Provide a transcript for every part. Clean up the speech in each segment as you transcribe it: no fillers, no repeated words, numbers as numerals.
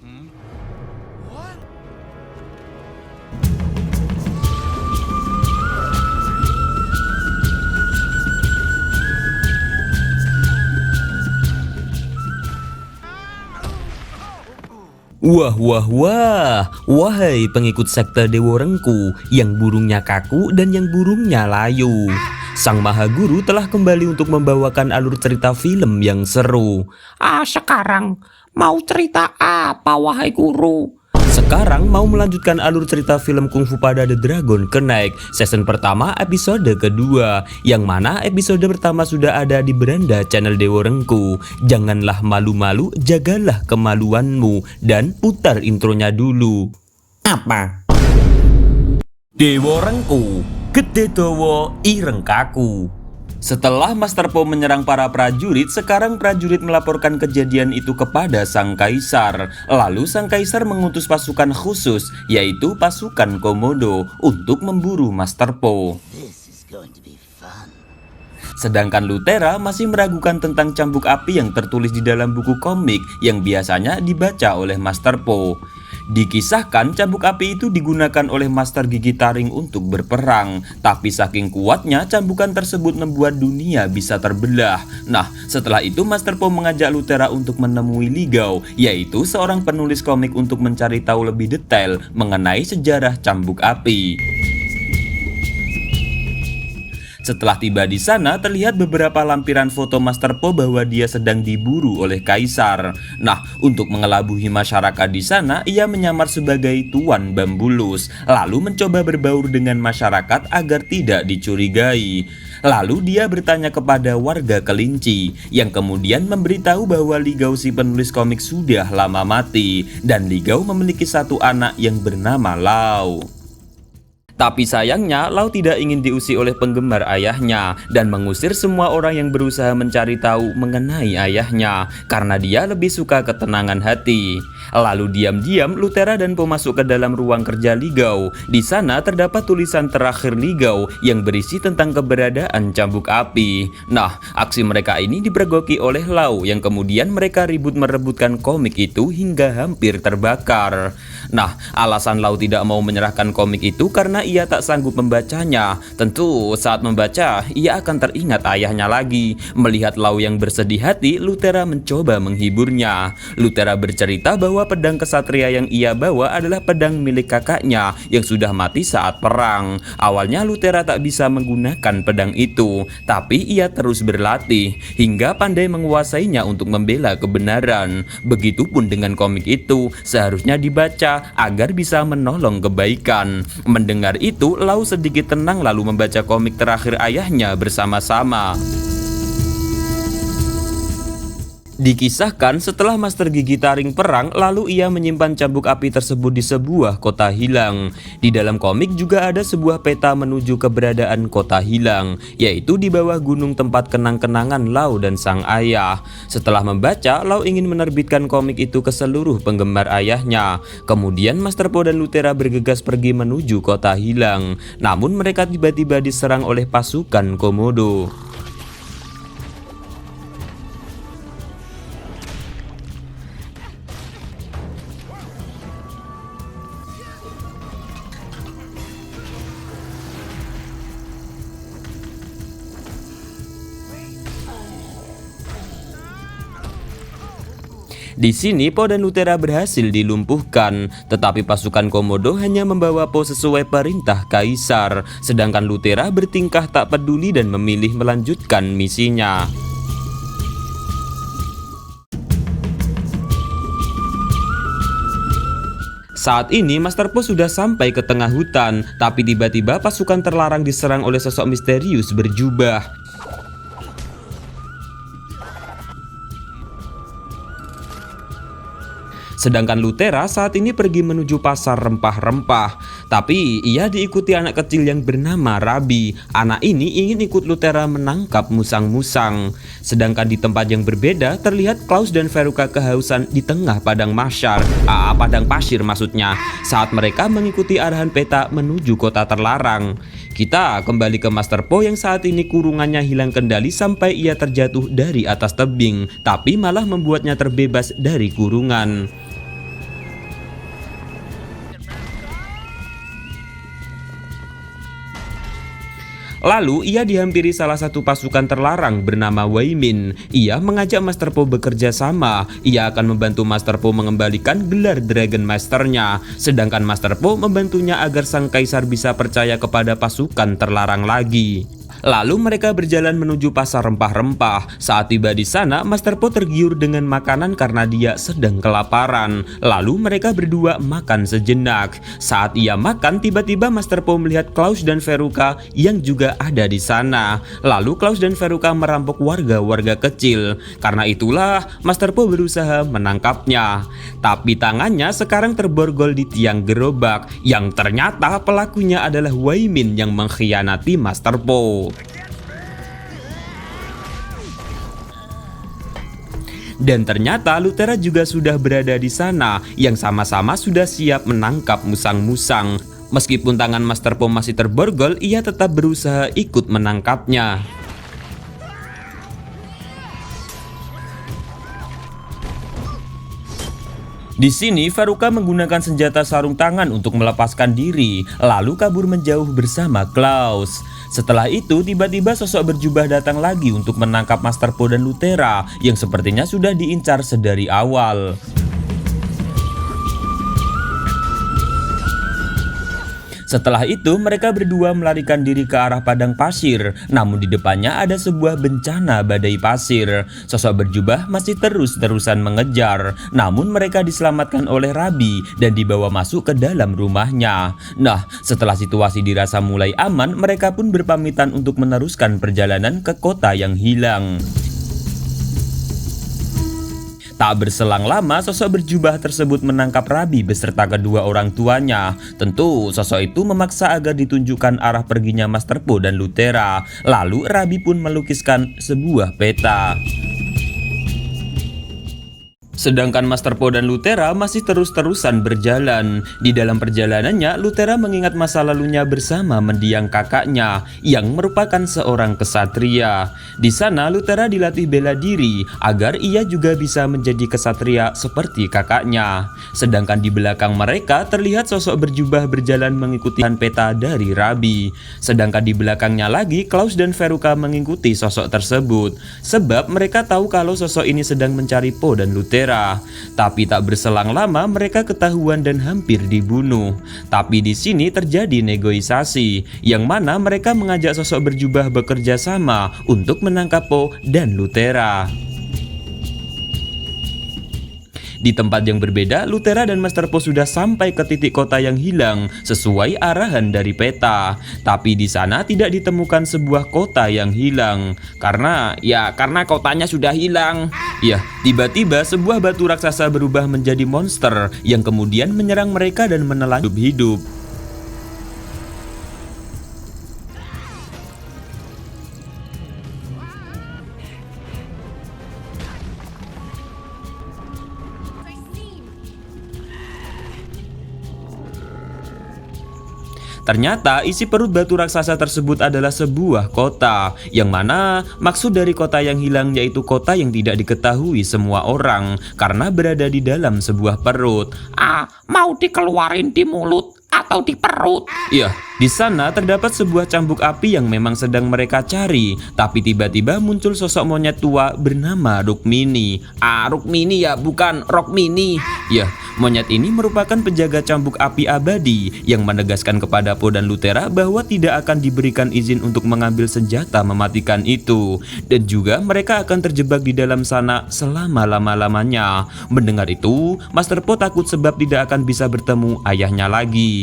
Wah, wah, wah, wahai pengikut sekte Dewa Rengku yang burungnya kaku dan yang burungnya layu. Sang Maha Guru telah kembali untuk membawakan alur cerita film yang seru. Sekarang mau cerita apa wahai guru? Sekarang mau melanjutkan alur cerita film Kungfu Pada The Dragon Kenaik season pertama episode kedua, yang mana episode pertama sudah ada di beranda channel Dewa Rengku. Janganlah malu-malu, jagalah kemaluanmu, dan putar intronya dulu. Apa? Dewa Rengku, Gede Dawa Ireng Kaku. Setelah Master Po menyerang para prajurit, sekarang prajurit melaporkan kejadian itu kepada Sang Kaisar. Lalu Sang Kaisar mengutus pasukan khusus, yaitu pasukan Komodo, untuk memburu Master Po. Sedangkan Lutera masih meragukan tentang cambuk api yang tertulis di dalam buku komik yang biasanya dibaca oleh Master Po. Dikisahkan cambuk api itu digunakan oleh Master Gigi Taring untuk berperang, tapi saking kuatnya cambukan tersebut membuat dunia bisa terbelah. Nah, setelah itu Master Po mengajak Lutera untuk menemui Li Gao, yaitu seorang penulis komik, untuk mencari tahu lebih detail mengenai sejarah cambuk api. Setelah tiba di sana, terlihat beberapa lampiran foto Master Po bahwa dia sedang diburu oleh Kaisar. Nah, untuk mengelabuhi masyarakat di sana, ia menyamar sebagai Tuan Bambulus, lalu mencoba berbaur dengan masyarakat agar tidak dicurigai. Lalu dia bertanya kepada warga Kelinci, yang kemudian memberitahu bahwa Li Gao si penulis komik sudah lama mati, dan Li Gao memiliki satu anak yang bernama Lau. Tapi sayangnya, Lau tidak ingin diusir oleh penggemar ayahnya dan mengusir semua orang yang berusaha mencari tahu mengenai ayahnya, karena dia lebih suka ketenangan hati. Lalu diam-diam Lutera dan Po masuk ke dalam ruang kerja Li Gao. Di sana terdapat tulisan terakhir Li Gao yang berisi tentang keberadaan cambuk api. Nah, aksi mereka ini dipergoki oleh Lau, yang kemudian mereka ribut merebutkan komik itu hingga hampir terbakar. Nah, alasan Lau tidak mau menyerahkan komik itu karena ia tak sanggup membacanya. Tentu saat membaca ia akan teringat ayahnya lagi. Melihat Lau yang bersedih hati, Lutera mencoba menghiburnya. Lutera bercerita bahwa pedang kesatria yang ia bawa adalah pedang milik kakaknya yang sudah mati saat perang. Awalnya Lutera tak bisa menggunakan pedang itu, tapi ia terus berlatih hingga pandai menguasainya untuk membela kebenaran. Begitupun dengan komik itu, seharusnya dibaca agar bisa menolong kebaikan. Mendengar itu, Lau sedikit tenang lalu membaca komik terakhir ayahnya bersama-sama. Dikisahkan setelah Master Gigi Taring perang, lalu ia menyimpan cambuk api tersebut di sebuah kota hilang. Di dalam komik juga ada sebuah peta menuju keberadaan kota hilang, yaitu di bawah gunung tempat kenang-kenangan Lau dan sang ayah. Setelah membaca, Lau ingin menerbitkan komik itu ke seluruh penggemar ayahnya. Kemudian Master Po dan Lutera bergegas pergi menuju kota hilang. Namun mereka tiba-tiba diserang oleh pasukan Komodo. Di sini Po dan Lutera berhasil dilumpuhkan, tetapi pasukan Komodo hanya membawa Po sesuai perintah Kaisar, sedangkan Lutera bertingkah tak peduli dan memilih melanjutkan misinya. Saat ini Master Po sudah sampai ke tengah hutan, tapi tiba-tiba pasukan terlarang diserang oleh sosok misterius berjubah. Sedangkan Lutera saat ini pergi menuju pasar rempah-rempah. Tapi ia diikuti anak kecil yang bernama Rabi. Anak ini ingin ikut Lutera menangkap musang-musang. Sedangkan di tempat yang berbeda terlihat Klaus dan Veruca kehausan di tengah padang masyar. Padang pasir maksudnya. Saat mereka mengikuti arahan peta menuju kota terlarang. Kita kembali ke Master Po yang saat ini kurungannya hilang kendali sampai ia terjatuh dari atas tebing, tapi malah membuatnya terbebas dari kurungan. Lalu ia dihampiri salah satu pasukan terlarang bernama Wei Min. Ia mengajak Master Po bekerja sama. Ia akan membantu Master Po mengembalikan gelar Dragon Master-nya, sedangkan Master Po membantunya agar sang kaisar bisa percaya kepada pasukan terlarang lagi. Lalu mereka berjalan menuju pasar rempah-rempah. Saat tiba di sana, Master Po tergiur dengan makanan karena dia sedang kelaparan. Lalu mereka berdua makan sejenak. Saat ia makan, tiba-tiba Master Po melihat Klaus dan Veruca yang juga ada di sana. Lalu Klaus dan Veruca merampok warga-warga kecil. Karena itulah Master Po berusaha menangkapnya. Tapi tangannya sekarang terborgol di tiang gerobak, yang ternyata pelakunya adalah Wei Min yang mengkhianati Master Po. Dan ternyata Luthera juga sudah berada di sana, yang sama-sama sudah siap menangkap musang-musang. Meskipun tangan Master Po masih terborgol, ia tetap berusaha ikut menangkapnya. Di sini Veruca menggunakan senjata sarung tangan untuk melepaskan diri, lalu kabur menjauh bersama Klaus. Setelah itu tiba-tiba sosok berjubah datang lagi untuk menangkap Master Po dan Luthera yang sepertinya sudah diincar sedari awal. Setelah itu mereka berdua melarikan diri ke arah padang pasir, namun di depannya ada sebuah bencana badai pasir. Sosok berjubah masih terus-terusan mengejar, namun mereka diselamatkan oleh Rabi dan dibawa masuk ke dalam rumahnya. Nah, setelah situasi dirasa mulai aman, mereka pun berpamitan untuk meneruskan perjalanan ke kota yang hilang. Tak berselang lama, sosok berjubah tersebut menangkap Rabi beserta kedua orang tuanya. Tentu, sosok itu memaksa agar ditunjukkan arah perginya Master Po dan Luthera. Lalu, Rabi pun melukiskan sebuah peta. Sedangkan Master Po dan Luthera masih terus-terusan berjalan. Di dalam perjalanannya, Luthera mengingat masa lalunya bersama mendiang kakaknya yang merupakan seorang kesatria. Di sana, Luthera dilatih bela diri agar ia juga bisa menjadi kesatria seperti kakaknya. Sedangkan di belakang mereka terlihat sosok berjubah berjalan mengikuti peta dari Rabi. Sedangkan di belakangnya lagi, Klaus dan Veruca mengikuti sosok tersebut. Sebab mereka tahu kalau sosok ini sedang mencari Po dan Luthera. Tapi tak berselang lama mereka ketahuan dan hampir dibunuh. Tapi di sini terjadi negosiasi, yang mana mereka mengajak sosok berjubah bekerja sama untuk menangkap Po dan Luthera. Di tempat yang berbeda, Luthera dan Master Po sudah sampai ke titik kota yang hilang sesuai arahan dari peta. Tapi di sana tidak ditemukan sebuah kota yang hilang karena kotanya sudah hilang. Ya, tiba-tiba sebuah batu raksasa berubah menjadi monster yang kemudian menyerang mereka dan menelan hidup-hidup. Ternyata isi perut batu raksasa tersebut adalah sebuah kota, yang mana maksud dari kota yang hilang yaitu kota yang tidak diketahui semua orang karena berada di dalam sebuah perut. Mau dikeluarin di mulut atau di perut? Ya, di sana terdapat sebuah cambuk api yang memang sedang mereka cari. Tapi tiba-tiba muncul sosok monyet tua bernama Rukmini. Rukmini ya, bukan Rokmini. Ya, monyet ini merupakan penjaga cambuk api abadi yang menegaskan kepada Po dan Luthera bahwa tidak akan diberikan izin untuk mengambil senjata mematikan itu. Dan juga mereka akan terjebak di dalam sana selama-lama-lamanya. Mendengar itu, Master Po takut sebab tidak akan bisa bertemu ayahnya lagi.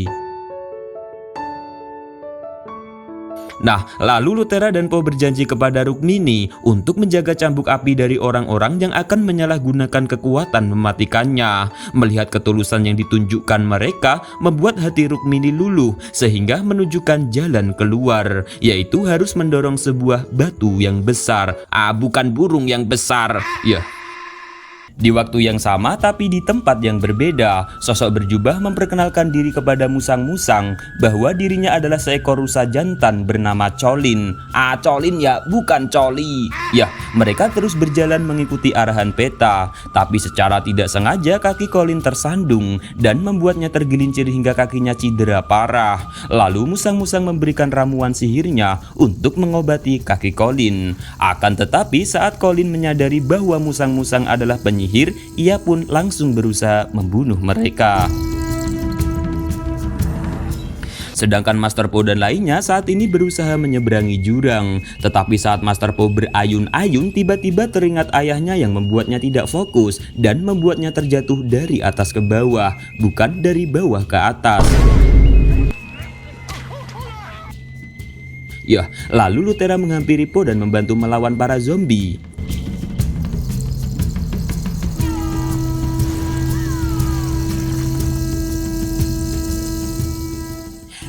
Nah, lalu Luthera dan Po berjanji kepada Rukmini untuk menjaga cambuk api dari orang-orang yang akan menyalahgunakan kekuatan mematikannya. Melihat ketulusan yang ditunjukkan mereka membuat hati Rukmini luluh sehingga menunjukkan jalan keluar, yaitu harus mendorong sebuah batu yang besar. Bukan burung yang besar. Ya. Di waktu yang sama tapi di tempat yang berbeda, sosok berjubah memperkenalkan diri kepada musang-musang bahwa dirinya adalah seekor rusa jantan bernama Colin. Colin ya, bukan Coli. Ya, mereka terus berjalan mengikuti arahan peta, tapi secara tidak sengaja kaki Colin tersandung dan membuatnya tergelincir hingga kakinya cedera parah. Lalu musang-musang memberikan ramuan sihirnya untuk mengobati kaki Colin. Akan tetapi saat Colin menyadari bahwa musang-musang adalah penyihir, ia pun langsung berusaha membunuh mereka. Sedangkan Master Po dan lainnya saat ini berusaha menyeberangi jurang. Tetapi saat Master Po berayun-ayun, tiba-tiba teringat ayahnya yang membuatnya tidak fokus dan membuatnya terjatuh dari atas ke bawah, bukan dari bawah ke atas. Ya, lalu Lutera menghampiri Po dan membantu melawan para zombie.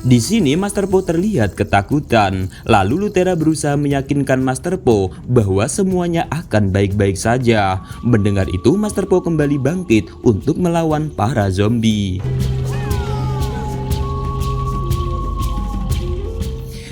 Di sini Master Po terlihat ketakutan. Lalu Lutera berusaha meyakinkan Master Po bahwa semuanya akan baik-baik saja. Mendengar itu, Master Po kembali bangkit untuk melawan para zombie.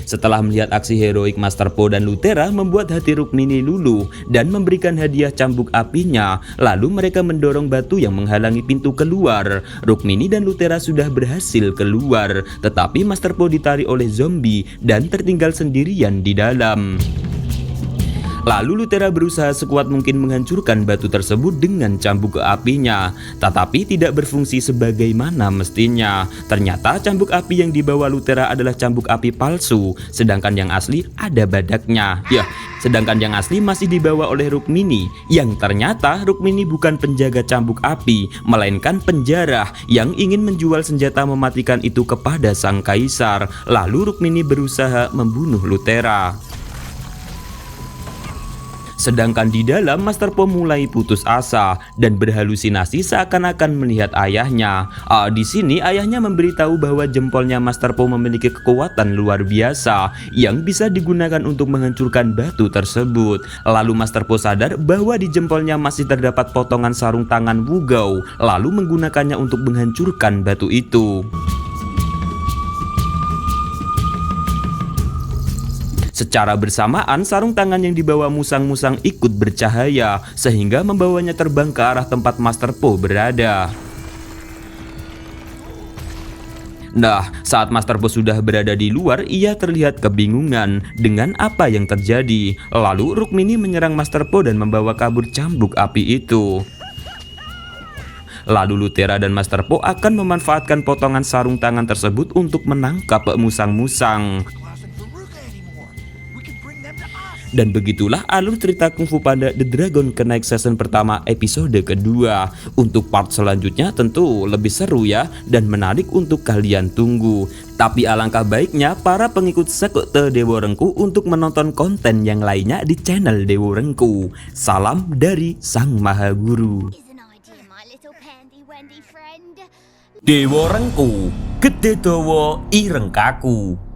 Setelah melihat aksi heroik Master Po dan Lutera membuat hati Rukmini luluh dan memberikan hadiah cambuk apinya, lalu mereka mendorong batu yang menghalangi pintu keluar. Rukmini dan Lutera sudah berhasil keluar, tetapi Master Po ditarik oleh zombie dan tertinggal sendirian di dalam. Lalu Lutera berusaha sekuat mungkin menghancurkan batu tersebut dengan cambuk apinya, tetapi tidak berfungsi sebagaimana mestinya. Ternyata cambuk api yang dibawa Lutera adalah cambuk api palsu, sedangkan yang asli ada badaknya. Ya, sedangkan yang asli masih dibawa oleh Rukmini, yang ternyata Rukmini bukan penjaga cambuk api, melainkan penjarah yang ingin menjual senjata mematikan itu kepada sang kaisar. Lalu Rukmini berusaha membunuh Lutera. Sedangkan di dalam, Master Po mulai putus asa dan berhalusinasi seakan-akan melihat ayahnya. Di sini ayahnya memberitahu bahwa jempolnya Master Po memiliki kekuatan luar biasa yang bisa digunakan untuk menghancurkan batu tersebut. Lalu Master Po sadar bahwa di jempolnya masih terdapat potongan sarung tangan Wugao, lalu menggunakannya untuk menghancurkan batu itu. Secara bersamaan, sarung tangan yang dibawa musang-musang ikut bercahaya, sehingga membawanya terbang ke arah tempat Master Po berada. Nah, saat Master Po sudah berada di luar, ia terlihat kebingungan dengan apa yang terjadi. Lalu Rukmini menyerang Master Po dan membawa kabur cambuk api itu. Lalu Lutera dan Master Po akan memanfaatkan potongan sarung tangan tersebut untuk menangkap musang-musang. Dan begitulah alur cerita Kung Fu Panda The Dragon Knight season pertama episode kedua. Untuk part selanjutnya tentu lebih seru ya dan menarik untuk kalian tunggu. Tapi alangkah baiknya para pengikut sekte Dewa Rengku untuk menonton konten yang lainnya di channel Dewa Rengku. Salam dari Sang Maha Guru. Dewa Rengku, Gede Dawa Ireng Kaku.